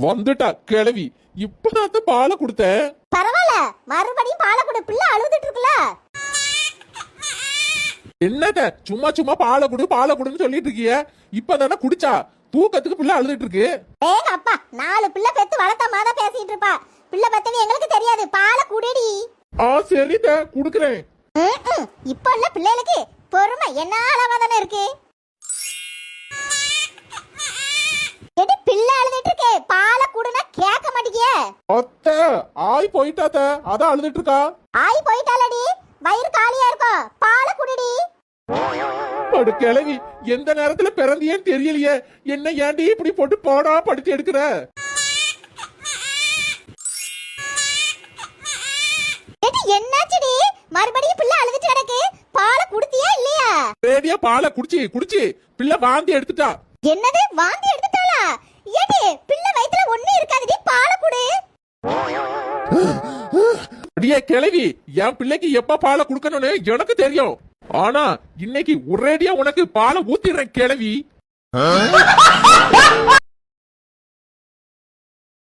வந்துட்டா கிளவி. இப்பதான் பாலை கொடுத்தேன். பரவாயில்ல, மறுபடியும் பாலை கொடு, பிள்ளை அழுதுட்டு இருக்குல்ல. என்னத சும்மா சும்மா பாலை கொடுன்னு சொல்லிட்டு இருக்கிய? இப்பதானே குடிச்சா, தூக்கத்துக்கு பிள்ளை அழுதுட்டு இருக்கு. ஏங்க அப்பா, 4 பிள்ளை பெத்து வளர்த்த மாதா பேசிட்டு இருப்பா. பிள்ளை பத்தனி எங்களுக்கு தெரியாது, பாலை குடிடி. சரித குடுக்குறேன். இப்ப உள்ள பிள்ளைகளுக்கு பொறுமை என்ன அளவா தானே இருக்கு. பிள்ளை அழுதுட்டு இருக்கே, பாலை குடுனா கேட்க மாட்டீங்க. அத்தை ஆய் போயிட்டாத்த, அதான் அழுதுட்டு இருக்கா. ஆய் போயிட்டாலடி, வயிறு காலியா இருக்கும், பாலை குடிடி. அடு கிளவி, எந்த நேரத்துல பிறந்தியேன்னு தெரியலையே. என்ன ஏண்டி இப்படி போட்டு போடா படுத்து எடுக்கிற? என்னாச்சுடி, மறுபடியும் பிள்ளை அழுதுட்டு கிடக்கு, பாலை குடுத்தியா இல்லையா? ரேடியா பாலை குடிச்சு பிள்ளை வாந்தி எடுத்துட்டா. என்னது, வாந்தி எடுத்துட்டாளா? ஏடி, பிள்ளை வயித்துல ஒண்ணு இருக்காதுடி, பாலை குடு. அடியே கிளவி, என் பிள்ளைக்கு எப்ப பாலை குடுக்கணும்னு எனக்கு தெரியும். ஆனா இன்னைக்கு ஒரேடியா உனக்கு பாலை ஊத்திடுறேன் கிளவி.